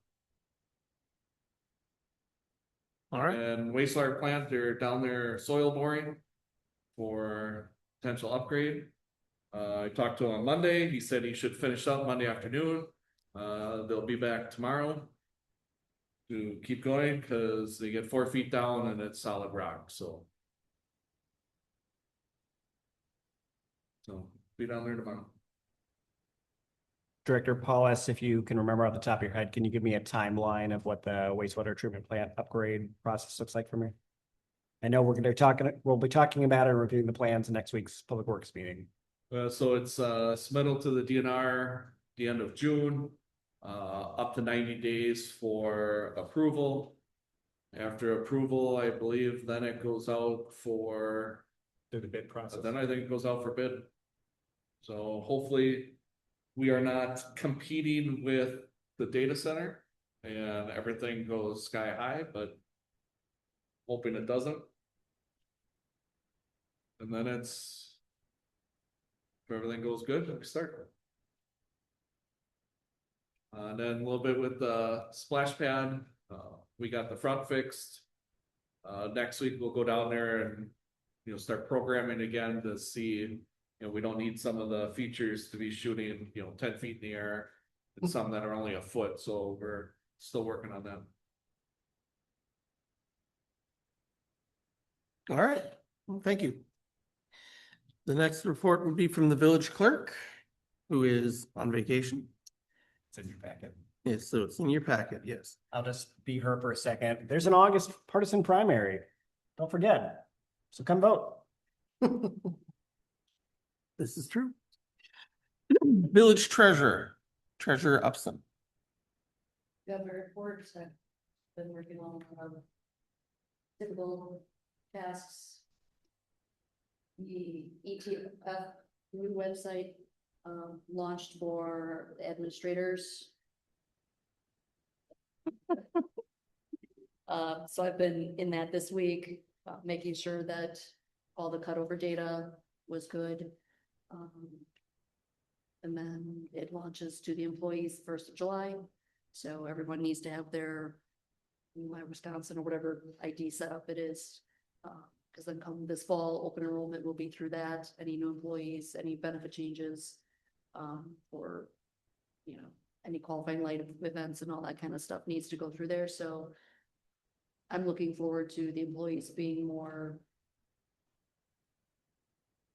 All right. And wastewater plant, they're down there soil boring for potential upgrade. I talked to him on Monday. He said he should finish up Monday afternoon. They'll be back tomorrow to keep going because they get 4 feet down and it's solid rock. So be down there tomorrow. Director Paulus, if you can remember off the top of your head, can you give me a timeline of what the wastewater treatment plant upgrade process looks like for me? I know we'll be talking about it and reviewing the plans in next week's Public Works meeting. So it's submittal to the DNR the end of June, up to 90 days for approval. After approval, I believe then it goes out for Through the bid process. then I think it goes out for bid. So hopefully we are not competing with the data center and everything goes sky high, but hoping it doesn't. And then if everything goes good, then we start. And then a little bit with the splash pad, we got the front fixed. Next week we'll go down there and start programming again to see. We don't need some of the features to be shooting 10 feet in the air, and some that are only a foot. So we're still working on that. All right. Well, thank you. The next report would be from the village clerk, who is on vacation. It's in your packet. Yes, so it's in your packet, yes. I'll just be her for a second. There's an August partisan primary. Don't forget. So come vote. This is true. Village treasurer Upson. government reports. I've been working on typical tasks. The ETF new website launched for administrators. So I've been in that this week, making sure that all the cutover data was good. And then it launches to the employees 1st of July. So everyone needs to have their My Wisconsin or whatever ID setup it is. Because then come this fall, open enrollment will be through that, any new employees, any benefit changes. Or, any qualifying light events and all that kind of stuff needs to go through there, so. I'm looking forward to the employees being more.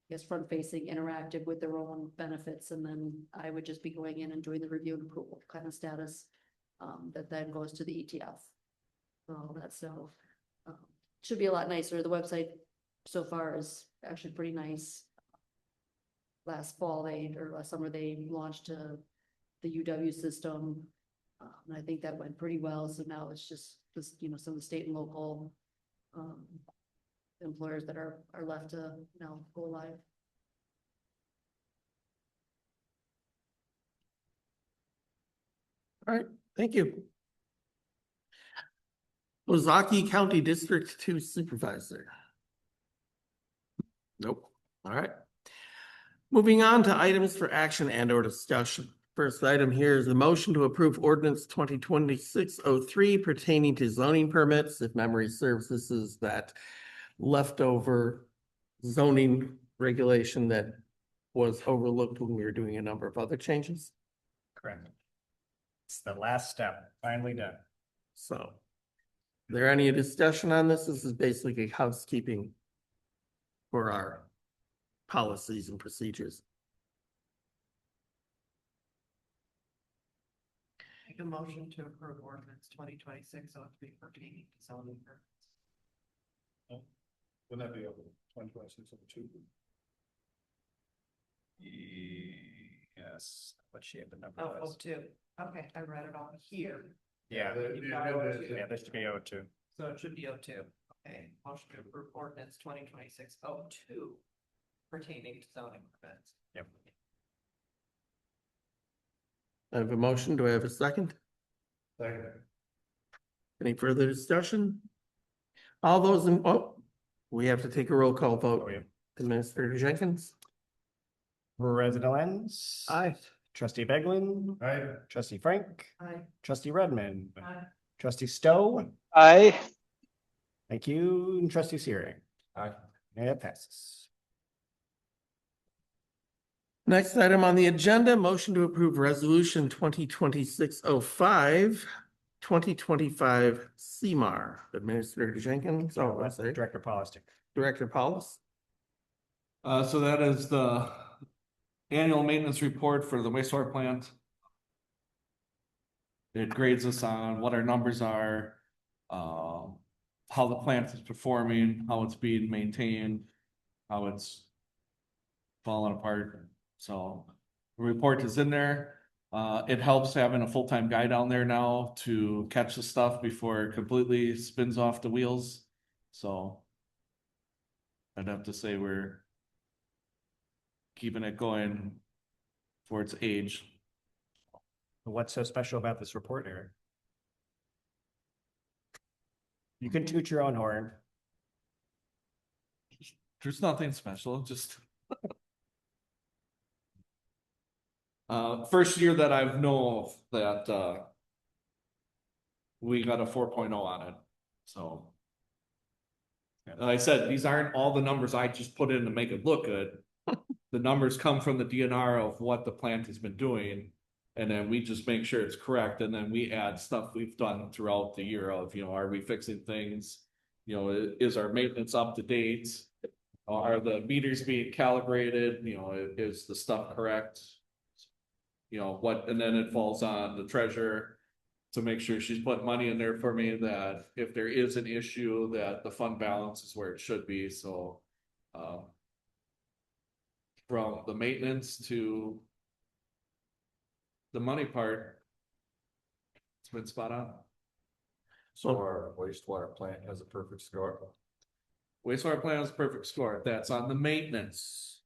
I guess front facing, interactive with their own benefits, and then I would just be going in and doing the review and approval kind of status. That then goes to the ETF. All that, so, should be a lot nicer. The website so far is actually pretty nice. Last summer, they launched the UW system. And I think that went pretty well, so now it's just, some of the state and local, employers that are left to now go live. All right, thank you. Ozaki County District 2 Supervisor. Nope. All right. Moving on to items for action and or discussion. First item here is the motion to approve ordinance 2026-03 pertaining to zoning permits. If memory serves, this is that leftover zoning regulation that was overlooked when we were doing a number of other changes. Correct. It's the last step, finally done. So, is there any discussion on this? This is basically housekeeping for our policies and procedures. Make a motion to approve ordinance 2026-03 pertaining to zoning permits. Wouldn't that be over 2026-02? Yes, what she had the number Oh, was. 02. Okay, I read it on here. Yeah, yeah, there should be O2. So it should be 02. Okay, motion to approve ordinance 2026-02 pertaining to zoning permits. Yep. I have a motion. Do I have a second? Second. Any further discussion? All those in, we have to take a roll call vote. Oh, yeah. Administrator Jenkins? President Lenz. Aye. Trustee Beglin. Aye. Trustee Frank. Aye. Trustee Redmond. Aye. Trustee Stowe. Aye. Thank you. And Trustee Searing. Aye. And it passes. Next item on the agenda, motion to approve resolution 2026-05, 2025 CMAR. Administrator Jenkins, That's Director Polistick. Director Paulus. So that is the annual maintenance report for the wastewater plant. It grades us on what our numbers are, how the plant is performing, how it's being maintained, how it's falling apart. So the report is in there. It helps having a full-time guy down there now to catch the stuff before it completely spins off the wheels. So I'd have to say we're keeping it going for its age. What's so special about this report, Eric? You can toot your own horn. There's nothing special, just first year that I've known of that we got a 4.0 on it. So like I said, these aren't all the numbers I just put in to make it look good. The numbers come from the DNR of what the plant has been doing. And then we just make sure it's correct. And then we add stuff we've done throughout the year of, are we fixing things? Is our maintenance up to date? Are the meters being calibrated? Is the stuff correct? And then it falls on the treasurer to make sure she's put money in there for me that if there is an issue, that the fund balance is where it should be. So, from the maintenance to the money part, It's been spot on. So our wastewater plant has a perfect score. Wastewater plant is a perfect score. That's on the maintenance.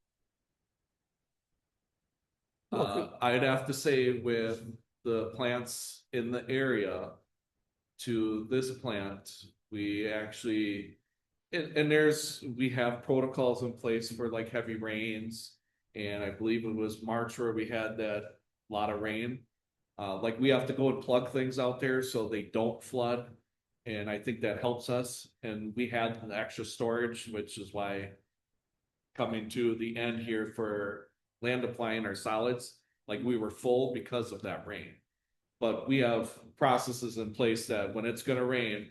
I'd have to say with the plants in the area to this plant, we actually, and we have protocols in place for like heavy rains. And I believe it was March where we had that lot of rain. Like we have to go and plug things out there so they don't flood. And I think that helps us. And we had an extra storage, which is why coming to the end here for land applying our solids, like we were full because of that rain. But we have processes in place that when it's gonna rain,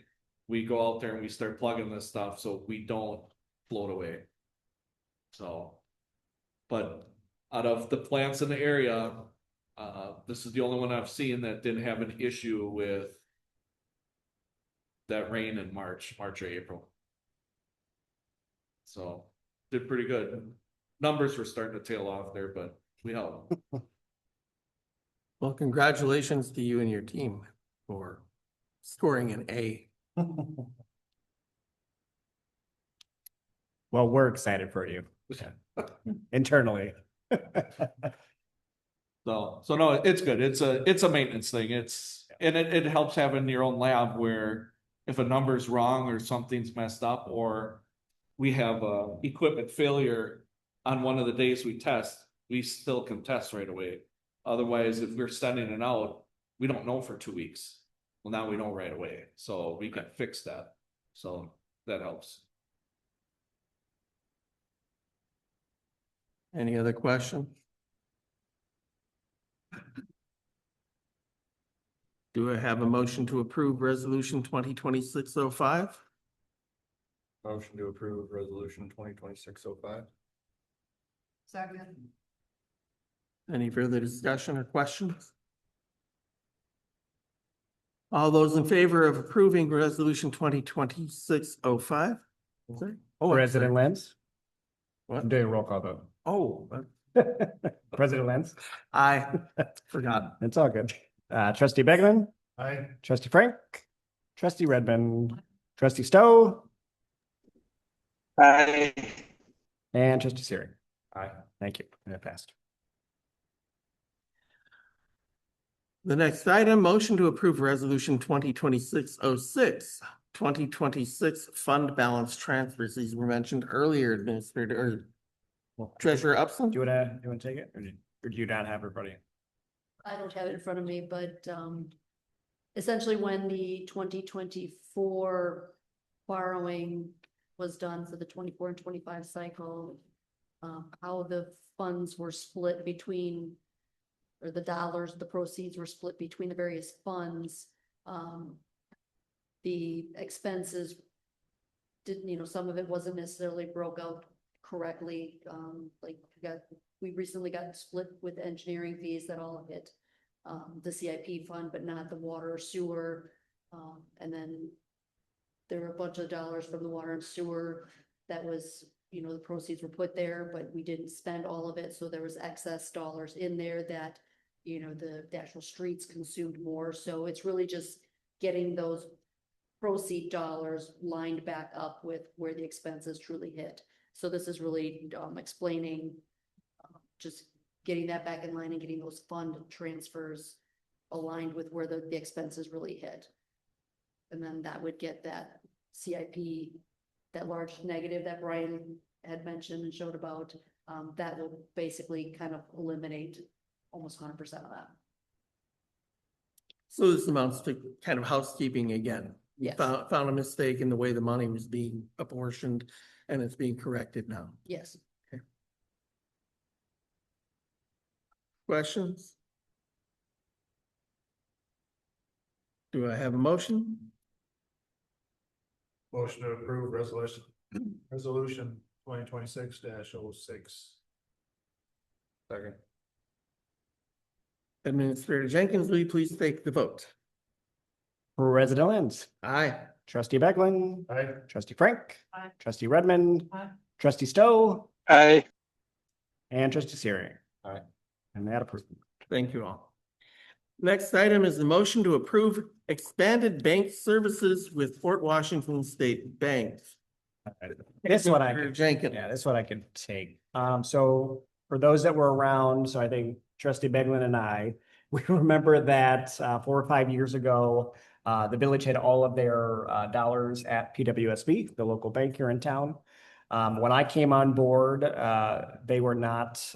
we go out there and we start plugging this stuff so we don't float away. So, but out of the plants in the area, this is the only one I've seen that didn't have an issue with that rain in March or April. So did pretty good. Numbers were starting to tail off there, but we held. Well, congratulations to you and your team for scoring an A. Well, we're excited for you internally. So no, it's good. It's a maintenance thing. It helps having your own lab where if a number's wrong or something's messed up or we have a equipment failure on one of the days we test, we still can test right away. Otherwise, if we're sending it out, we don't know for 2 weeks. Well, now we know right away, so we can fix that. So that helps. Any other question? Do I have a motion to approve resolution 2026-05? Motion to approve resolution 2026-05. Second. Any further discussion or questions? All those in favor of approving resolution 2026-05? Sorry? Oh, I'm President sorry. Lenz? What? I'm doing a roll call vote. Oh, President Lenz? I forgot. It's all good. Trustee Beckman, Aye. Trustee Frank, Trustee Redmond, Trustee Stowe, Aye. and Trustee Searing. Aye. Thank you. And it passed. The next item, motion to approve resolution 2026-06, 2026 fund balance transfers. These were mentioned earlier, Administrator or Treasurer Upson. Do you wanna take it, or do you not have everybody? I don't have it in front of me, but essentially when the 2024 borrowing was done for the 24 and 25 cycle, how the funds were split between, or the dollars, the proceeds were split between the various funds. The expenses didn't, some of it wasn't necessarily broke out correctly. Like we recently got split with engineering fees that all hit the CIP fund, but not the water or sewer. And then there were a bunch of dollars from the water and sewer that was, the proceeds were put there, but we didn't spend all of it. So there was excess dollars in there that, the actual streets consumed more. So it's really just getting those proceed dollars lined back up with where the expenses truly hit. So this is really explaining just getting that back in line and getting those fund transfers aligned with where the expenses really hit. And then that would get that CIP, that large negative that Brian had mentioned and showed about, that will basically kind of eliminate almost 100% of that. So this amounts to kind of housekeeping again. Yes. Found a mistake in the way the money was being apportioned and it's being corrected now. Yes. Questions? Do I have a motion? Motion to approve resolution 2026-06. Second. Administrator Jenkins, will you please take the vote? President Lenz, Aye. Trustee Beckman, Aye. Trustee Frank, Aye. Trustee Redmond, Aye. Trustee Stowe, Aye. and Trustee Searing. Aye. And that approved. Thank you all. Next item is the motion to approve expanded bank services with Fort Washington State Bank. This one I Mr. can, Jenkins. yeah, this one I can take. So for those that were around, so I think Trustee Beglin and I, we remember that 4 or 5 years ago, the village had all of their dollars at PWSB, the local bank here in town. When I came on board, they were not,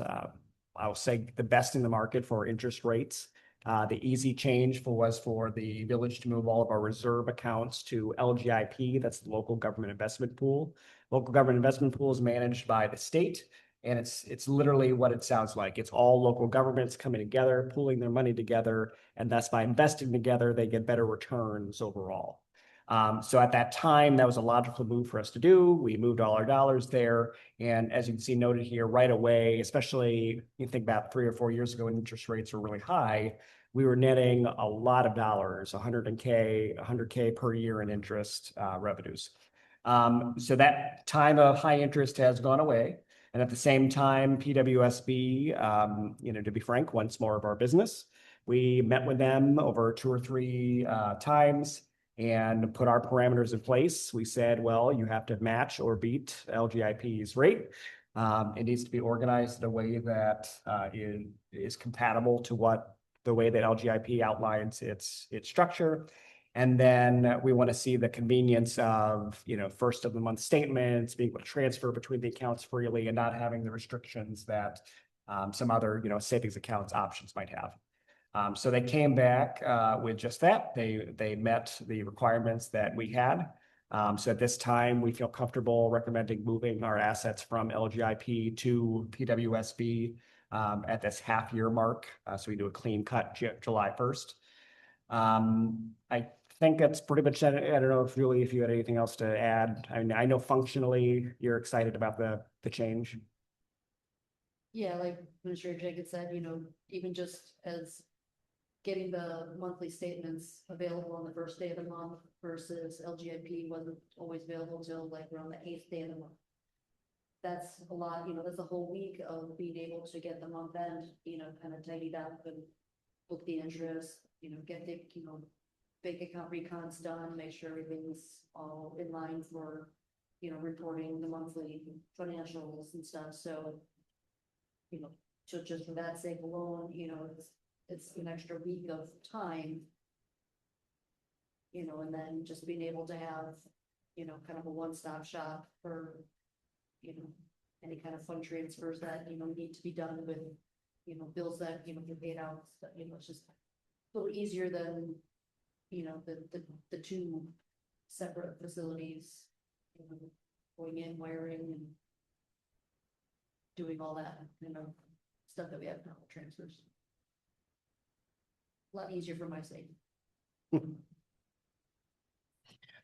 I'll say, the best in the market for interest rates. The easy change was for the village to move all of our reserve accounts to LGIP, that's the local government investment pool. Local government investment pool is managed by the state, and it's literally what it sounds like. It's all local governments coming together, pooling their money together, and thus by investing together, they get better returns overall. So at that time, that was a logical move for us to do. We moved all our dollars there. And as you can see noted here right away, especially you think about 3 or 4 years ago when interest rates were really high, we were netting a lot of dollars, 100K per year in interest revenues. So that time of high interest has gone away. And at the same time, PWSB, to be frank, wants more of our business. We met with them over 2 or 3 times and put our parameters in place. We said, well, you have to match or beat LGIP's rate. It needs to be organized in a way that is compatible to the way that LGIP outlines its structure. And then we want to see the convenience of, first of the month statements, being able to transfer between the accounts freely and not having the restrictions that some other, savings accounts options might have. So they came back with just that. They met the requirements that we had. So at this time, we feel comfortable recommending moving our assets from LGIP to PWSB at this half-year mark. So we do a clean cut July 1st. I think that's pretty much it. I don't know if Julie, if you had anything else to add. I mean, I know functionally you're excited about the change. Yeah, like Commissioner Jenkins said, even just as getting the monthly statements available on the first day of the month versus LGIP wasn't always available till like around the 8th day of the month. That's a lot, that's a whole week of being able to get the month end, kind of tidied up and book the interest, get the, bank account recons done, make sure everything's all in line for, reporting the monthly financials and stuff. So, just for that sake alone, it's an extra week of time. And then just being able to have, kind of a one-stop shop for, any kind of fund transfers that, need to be done with, bills that, get paid out, it's just a little easier than, the 2 separate facilities, going in, wiring and doing all that, stuff that we have now, transfers. A lot easier for my sake.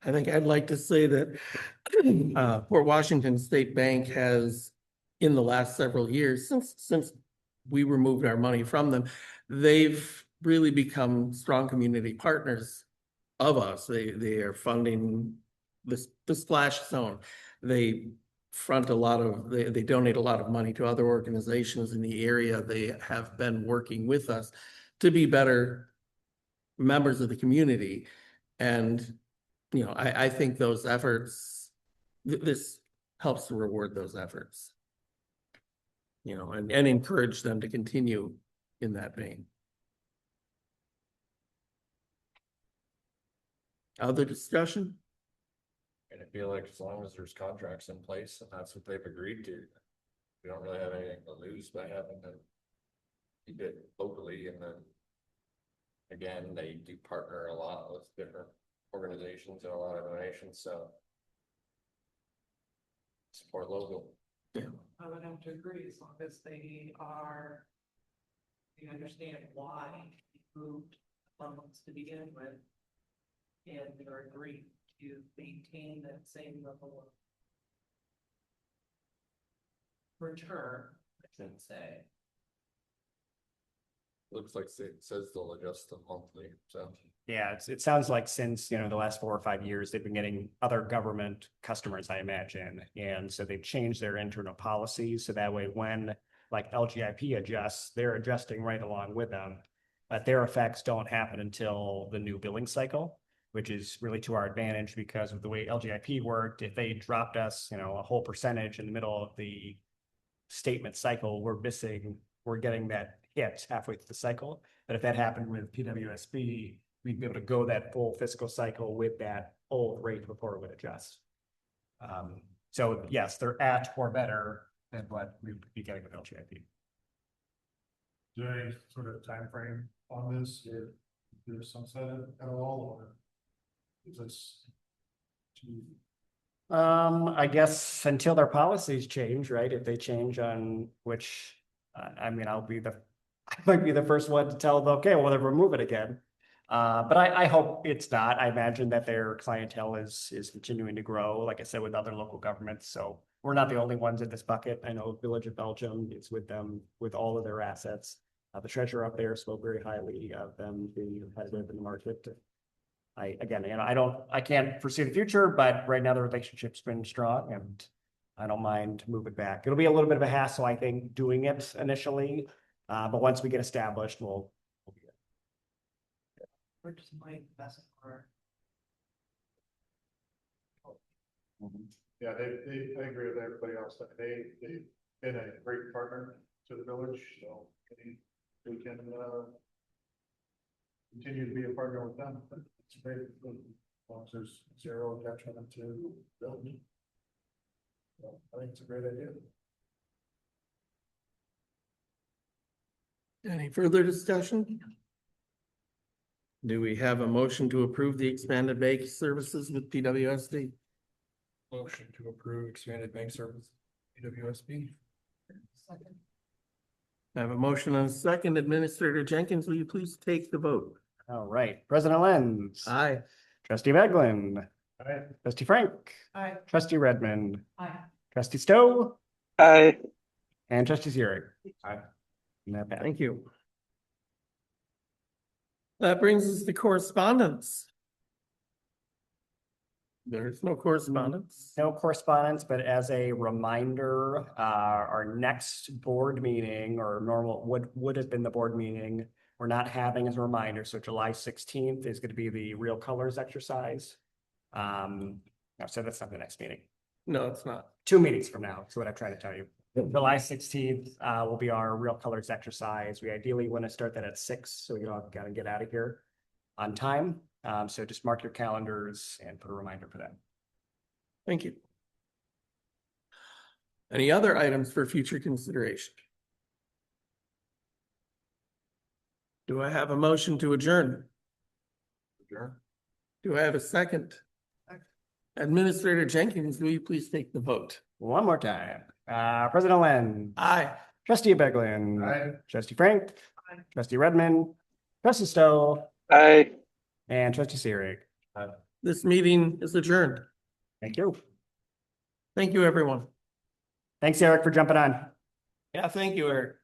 I think I'd like to say that Fort Washington State Bank has, in the last several years, since we removed our money from them, they've really become strong community partners of us. They are funding the splash zone. They they donate a lot of money to other organizations in the area. They have been working with us to be better members of the community. And I think those efforts, this helps to reward those efforts, and encourage them to continue in that vein. Other discussion? And I feel like as long as there's contracts in place and that's what they've agreed to, we don't really have anything to lose by having them keep it locally. And then again, they do partner a lot with different organizations and a lot of donations, so support local. Yeah. I would have to agree, as long as they understand why they moved funds to begin with. And they're agreeing to maintain that same level of return, I should say. Looks like it says they'll adjust them monthly, so. Yeah, it sounds like since, the last 4 or 5 years, they've been getting other government customers, I imagine. And so they've changed their internal policies. So that way when like LGIP adjusts, they're adjusting right along with them. but their effects don't happen until the new billing cycle, which is really to our advantage because of the way LGIP worked. If they dropped us, a whole percentage in the middle of the statement cycle, we're getting that hit halfway through the cycle. But if that happened with PWSB, we'd be able to go that full fiscal cycle with that old rate before it would adjust. So yes, they're at or better than what we would be getting with LGIP. Is there any sort of time frame on this, or there's sunset at all, or is this too? I guess until their policies change, right? If they change on which, I mean, I might be the first one to tell them, okay, well, then remove it again. But I hope it's not. I imagine that their clientele is continuing to grow, like I said, with other local governments. So we're not the only ones in this bucket. I know Village of Belgium is with them with all of their assets. The treasurer up there spoke very highly of them being competitive in the market. I can't foresee the future, but right now the relationship's been strong and I don't mind moving back. It'll be a little bit of a hassle, I think, doing it initially. But once we get established, we'll be good. We're just my best for. Yeah, I agree with everybody else, that they've been a great partner to the village, so we can, continue to be a partner with them. It's great, as long as there's zero detriment to the village. So I think it's a great idea. Any further discussion? Do we have a motion to approve the expanded bank services with PWSD? Motion to approve expanded bank service, PWSB. Second. I have a motion and a second. Administrator Jenkins, will you please take the vote? All right, President Lenz. Aye. Trustee Meglin. All right, Trustee Frank. Aye. Trustee Redmond. Aye. Trustee Stowe. Aye. And Trustee Zurich. Aye. And that passed. Thank you. That brings us to correspondence. There's no correspondence. No correspondence, but as a reminder, our next board meeting or normal would have been the board meeting. We're not having as a reminder. So July 16th is going to be the real colors exercise. So that's not the next meeting. No, it's not. 2 meetings from now. That's what I'm trying to tell you. July 16th will be our real colors exercise. We ideally want to start that at 6, so you don't got to get out of here on time. So just mark your calendars and put a reminder for that. Thank you. Any other items for future consideration? Do I have a motion to adjourn? Adjourn. Do I have a second? Administrator Jenkins, will you please take the vote? One more time. President Len. Aye. Trustee Beglin. Aye. Trustee Frank. Aye. Trustee Redmond. Trustee Stowe. Aye. And Trustee Seerig. This meeting is adjourned. Thank you. Thank you, everyone. Thanks, Eric, for jumping on. Yeah, thank you, Eric.